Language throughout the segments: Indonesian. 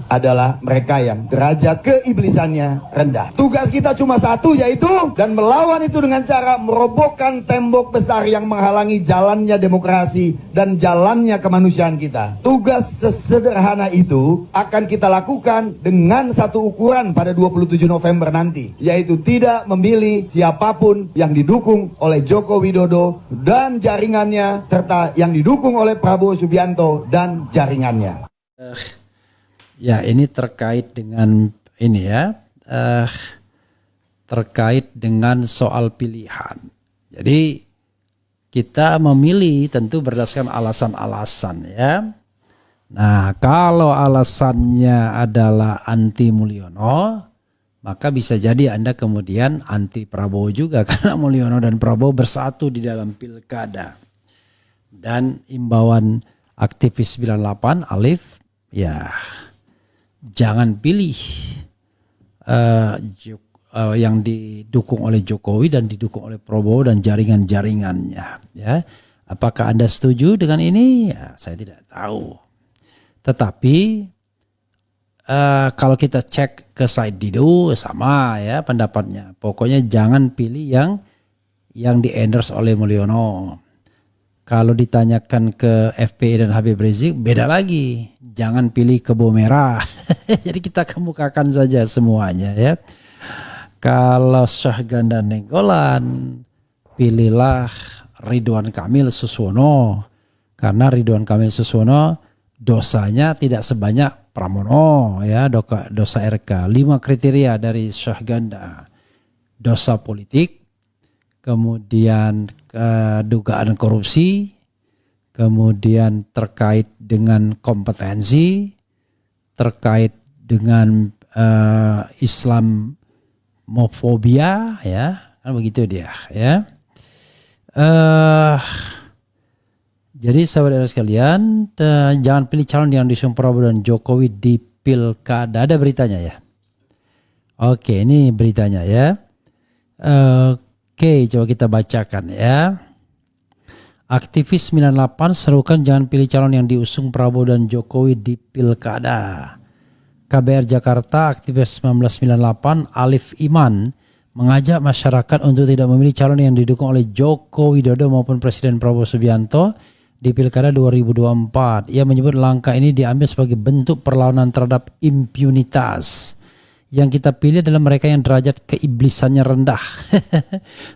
adalah mereka yang derajat keiblisannya rendah. Tugas kita cuma satu, yaitu dan melawan itu dengan cara merobohkan tembok besar yang menghalangi jalannya demokrasi dan jalannya kemanusiaan kita. Tugas sesederhana itu akan kita lakukan dengan satu ukuran pada 27 November nanti, yaitu tidak memilih siapapun yang didukung oleh Joko Widodo dan jaringannya, serta yang didukung oleh Prabowo Subianto dan jaringannya. Ya, ini terkait dengan ini ya, terkait dengan soal pilihan. Jadi kita memilih tentu berdasarkan alasan-alasan ya. Nah, kalau alasannya adalah anti Mulyono, maka bisa jadi Anda kemudian anti Prabowo juga, karena Mulyono dan Prabowo bersatu di dalam pilkada. Dan imbauan aktivis 98 Alif, ya jangan pilih yang didukung oleh Jokowi dan didukung oleh Prabowo dan jaringan-jaringannya. Ya, apakah Anda setuju dengan ini? Ya, saya tidak tahu. Tetapi kalau kita cek ke side Dido sama ya pendapatnya. Pokoknya jangan pilih yang di-endorse oleh Mulyono. Kalau ditanyakan ke FPI dan Habib Rizik beda lagi. Jangan pilih kebo merah. Jadi kita kemukakan saja semuanya ya. Kalau Syahganda Nainggolan, pilihlah Ridwan Kamil Suswono. Karena Ridwan Kamil Suswono dosanya tidak sebanyak Pramono ya, dosa RK. 5 kriteria dari Syahganda. Dosa politik, kemudian dugaan korupsi, kemudian terkait dengan kompetensi, terkait dengan Islamofobia ya, kan begitu dia ya. Jadi sahabat sekalian, jangan pilih calon yang diusung Prabowo dan Jokowi di pilkada. Ada beritanya ya. Oke, ini beritanya ya. Oke, coba kita bacakan ya. Aktivis 98 serukan jangan pilih calon yang diusung Prabowo dan Jokowi di pilkada. KBR Jakarta, aktivis 1998 Alif Iman mengajak masyarakat untuk tidak memilih calon yang didukung oleh Joko Widodo maupun Presiden Prabowo Subianto di pilkada 2024. Ia menyebut langkah ini diambil sebagai bentuk perlawanan terhadap impunitas. Yang kita pilih adalah mereka yang derajat keiblisannya rendah.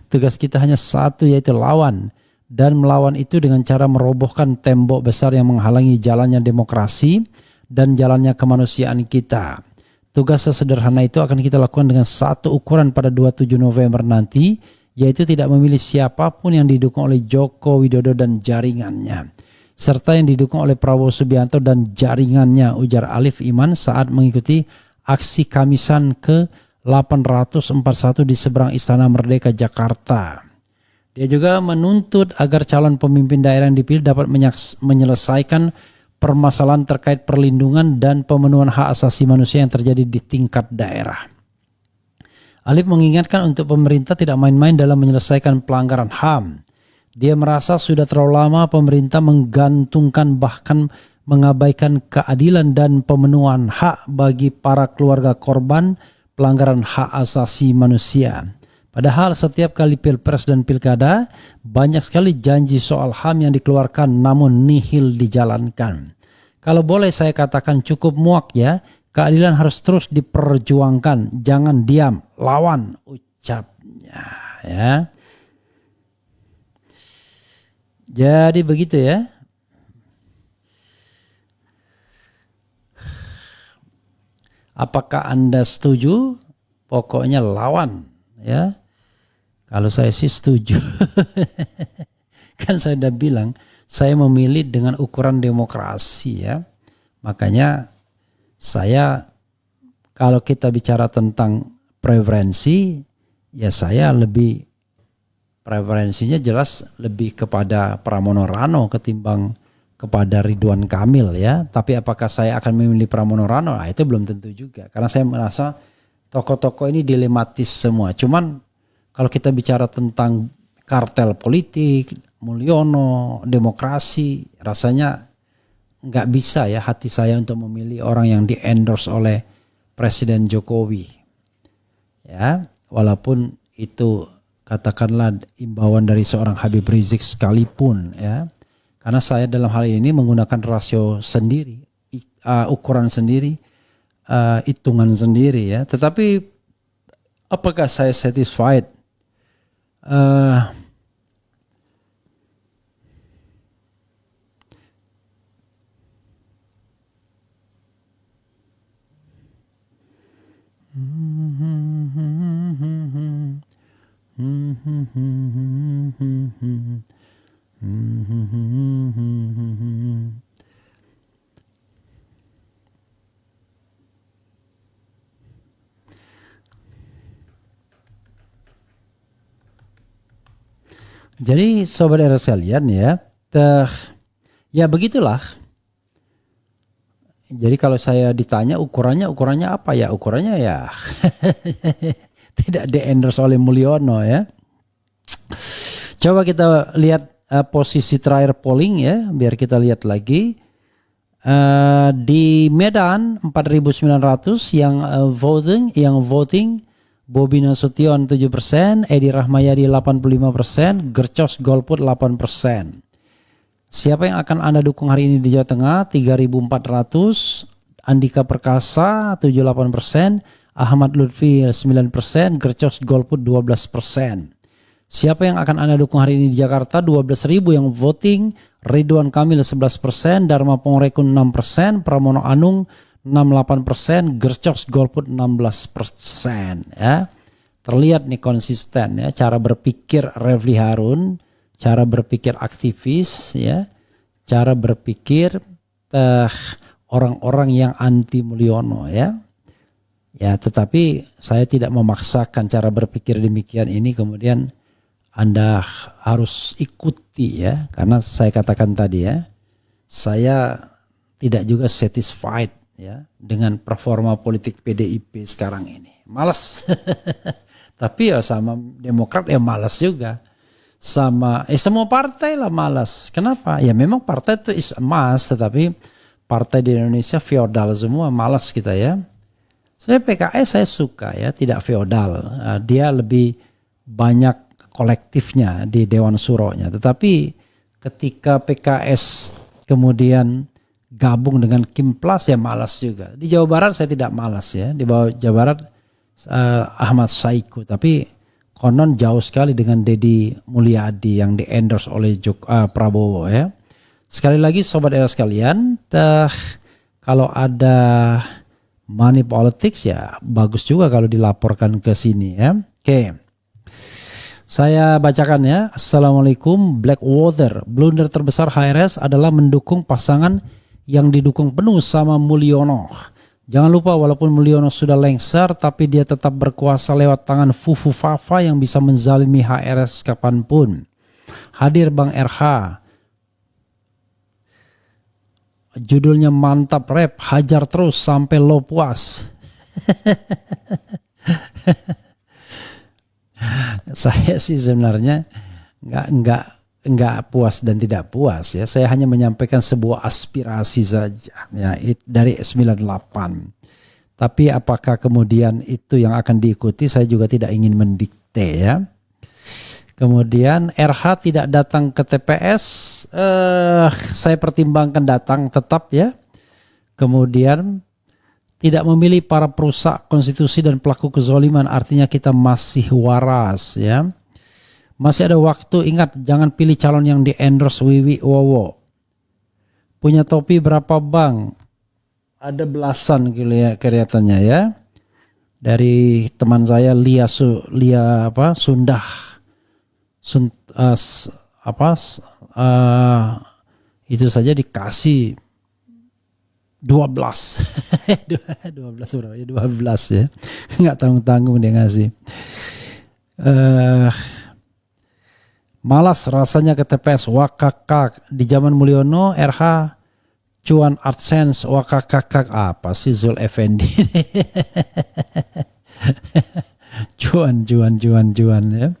Tugas kita hanya satu, yaitu lawan. Dan melawan itu dengan cara merobohkan tembok besar yang menghalangi jalannya demokrasi dan jalannya kemanusiaan kita. Tugas sesederhana itu akan kita lakukan dengan satu ukuran pada 27 November nanti, yaitu tidak memilih siapapun yang didukung oleh Joko Widodo dan jaringannya, serta yang didukung oleh Prabowo Subianto dan jaringannya, ujar Alif Iman saat mengikuti aksi Kamisan ke 841 di seberang Istana Merdeka Jakarta. Dia juga menuntut agar calon pemimpin daerah yang dipilih dapat menyelesaikan permasalahan terkait perlindungan dan pemenuhan hak asasi manusia yang terjadi di tingkat daerah. Alif mengingatkan untuk pemerintah tidak main-main dalam menyelesaikan pelanggaran HAM. Dia merasa sudah terlalu lama pemerintah menggantungkan bahkan mengabaikan keadilan dan pemenuhan hak bagi para keluarga korban pelanggaran hak asasi manusia. Padahal setiap kali pilpres dan pilkada, banyak sekali janji soal HAM yang dikeluarkan namun nihil dijalankan. Kalau boleh saya katakan cukup muak ya, keadilan harus terus diperjuangkan, jangan diam, lawan, ucapnya ya. Jadi begitu ya. Apakah Anda setuju? Pokoknya lawan ya. Kalau saya sih setuju. Kan saya udah bilang, saya memilih dengan ukuran demokrasi ya. Makanya saya, kalau kita bicara tentang preferensi, ya saya lebih, preferensinya jelas lebih kepada Pramono Rano ketimbang kepada Ridwan Kamil ya. Tapi apakah saya akan memilih Pramono Rano? Nah, itu belum tentu juga. Karena saya merasa tokoh-tokoh ini dilematis semua. Cuman kalau kita bicara tentang kartel politik, Mulyono, demokrasi, rasanya nggak bisa ya hati saya untuk memilih orang yang di endorse oleh Presiden Jokowi. Ya, walaupun itu katakanlah imbauan dari seorang Habib Rizik sekalipun ya. Karena saya dalam hal ini menggunakan rasio sendiri, ukuran sendiri, hitungan sendiri ya. Tetapi apakah saya satisfied? Jadi sobat era sekalian ya, ya begitulah. Jadi kalau saya ditanya ukurannya apa ya? Ukurannya ya tidak di-endorse oleh Mulyono ya. Coba kita lihat posisi terakhir polling ya, biar kita lihat lagi. Di Medan 4.900 yang voting Bobi Nasution 7%, Edi Rahmayadi 85%, Gercos Golput 8%. Siapa yang akan Anda dukung hari ini di Jawa Tengah? 3.400, Andika Perkasa 78%, Ahmad Lutfi 9%, Gercos Golput 12%. Siapa yang akan Anda dukung hari ini di Jakarta? 12.000 yang voting, Ridwan Kamil 11%, Dharma Pongrekun 6%, Pramono Anung 68%, Gercos Golput 16% ya. Terlihat nih konsisten ya cara berpikir Refli Harun, cara berpikir aktivis ya, cara berpikir orang-orang yang anti Mulyono ya. Ya, tetapi saya tidak memaksakan cara berpikir demikian ini kemudian Anda harus ikuti ya, karena saya katakan tadi ya, saya tidak juga satisfied ya dengan performa politik PDIP sekarang ini. Malas. Tapi ya sama Demokrat ya malas juga. Sama semua partai lah malas. Kenapa? Ya memang partai itu is emas, tetapi partai di Indonesia feodal semua, malas kita ya. Saya PKS saya suka ya, tidak feodal. Dia lebih banyak kolektifnya di Dewan Suronya. Tetapi ketika PKS kemudian gabung dengan Kim Plus ya malas juga. Di Jawa Barat saya tidak malas ya. Di Jawa Barat Ahmad Saiku, tapi konon jauh sekali dengan Deddy Mulyadi yang di-endorse oleh Prabowo ya. Sekali lagi sobat era sekalian, kalau ada money politics ya bagus juga kalau dilaporkan ke sini ya. Oke. Saya bacakan ya. Assalamualaikum. Blackwater. Blunder terbesar HRS adalah mendukung pasangan yang didukung penuh sama Mulyono. Jangan lupa walaupun Mulyono sudah lengser, tapi dia tetap berkuasa lewat tangan Fufu Fafa yang bisa menzalimi HRS kapanpun. Hadir Bang RH. Judulnya mantap rap, hajar terus sampai lo puas. Saya sih sebenarnya nggak puas dan tidak puas ya. Saya hanya menyampaikan sebuah aspirasi saja ya dari 98. Tapi apakah kemudian itu yang akan diikuti, saya juga tidak ingin mendikte ya. Kemudian RH tidak datang ke TPS, saya pertimbangkan datang tetap ya. Kemudian tidak memilih para perusak konstitusi dan pelaku kezoliman, artinya kita masih waras ya. Masih ada waktu, ingat jangan pilih calon yang di-endorse Wiwi Wowo. Punya topi berapa bang? Ada belasan kelihatannya ya. Dari teman saya Sundah. Itu saja dikasih 12. 12 berapa ya? 12 ya. Enggak tanggung-tanggung dia ngasih. Malas rasanya ke TPS wakakak di zaman Mulyono RH cuan AdSense wakakak apa sih Zul Effendi. cuan ya.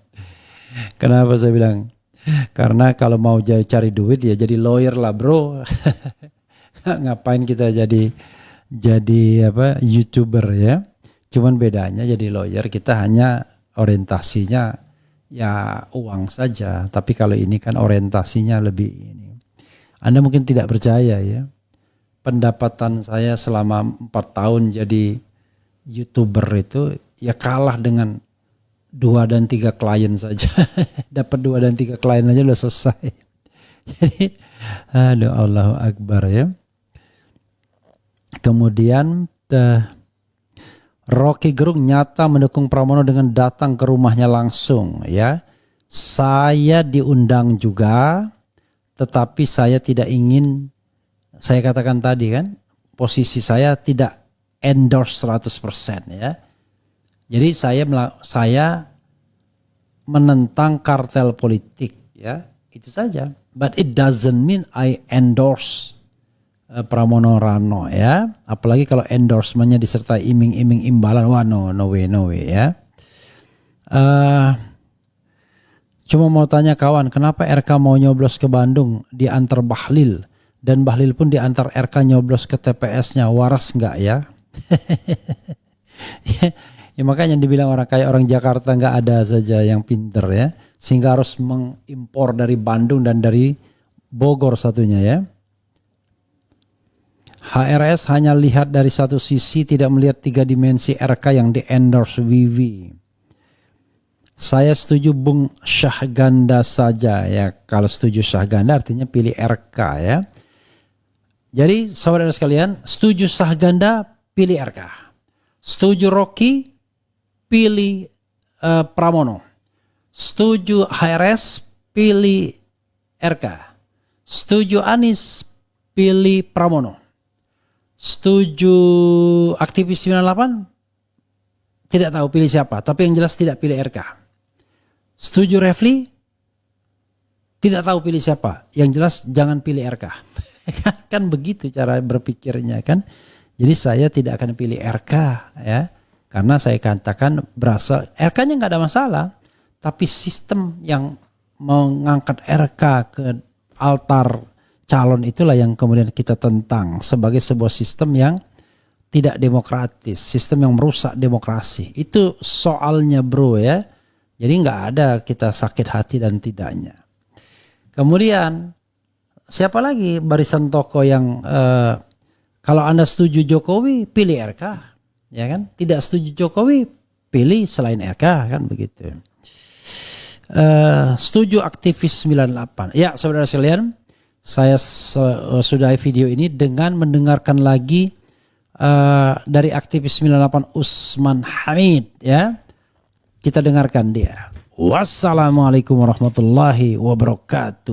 Kenapa saya bilang? Karena kalau mau cari duit ya jadi lawyer lah bro. Ngapain kita jadi apa YouTuber ya? Cuman bedanya jadi lawyer kita hanya orientasinya ya uang saja. Tapi kalau ini kan orientasinya lebih ini. Anda mungkin tidak percaya ya. Pendapatan saya selama 4 tahun jadi YouTuber itu ya kalah dengan 2 dan 3 klien saja. Dapat 2 dan 3 klien aja udah selesai. Jadi aduh Allahu Akbar ya. Kemudian Rocky Gerung nyata mendukung Pramono dengan datang ke rumahnya langsung ya. Saya diundang juga, tetapi saya tidak ingin, saya katakan tadi kan, posisi saya tidak endorse 100% ya. Jadi saya menentang kartel politik ya, itu saja. But it doesn't mean I endorse Pramono Rano ya. Apalagi kalau endorsementnya disertai iming-iming imbalan, wah no way ya. Cuma mau tanya kawan, kenapa RK mau nyoblos ke Bandung diantar Bahlil dan Bahlil pun diantar RK nyoblos ke TPS-nya, waras nggak ya? Ya makanya dibilang orang kayak orang Jakarta nggak ada saja yang pinter ya, sehingga harus mengimpor dari Bandung dan dari Bogor satunya ya. HRS hanya lihat dari satu sisi, tidak melihat 3 dimensi RK yang di-endorse Wiwi. Saya setuju Bung Syahganda saja ya. Kalau setuju Syahganda artinya pilih RK ya. Jadi saudara sekalian, setuju Syahganda pilih RK. Setuju Rocky pilih Pramono. Setuju HRS pilih RK. Setuju Anies pilih Pramono. Setuju aktivis 98 tidak tahu pilih siapa, tapi yang jelas tidak pilih RK. Setuju Refli tidak tahu pilih siapa, yang jelas jangan pilih RK. Kan begitu cara berpikirnya kan. Jadi saya tidak akan pilih RK ya, karena saya katakan berasa RK-nya nggak ada masalah, tapi sistem yang mengangkat RK ke altar calon itulah yang kemudian kita tentang sebagai sebuah sistem yang tidak demokratis, sistem yang merusak demokrasi. Itu soalnya bro ya. Jadi nggak ada kita sakit hati dan tidaknya. Kemudian siapa lagi barisan tokoh yang kalau Anda setuju Jokowi pilih RK, ya kan? Tidak setuju Jokowi pilih selain RK kan begitu. Setuju aktivis 98. Ya saudara sekalian, saya sudahi video ini dengan mendengarkan lagi dari aktivis 98 Usman Hamid ya. Kita dengarkan dia. Wassalamualaikum warahmatullahi wabarakatuh.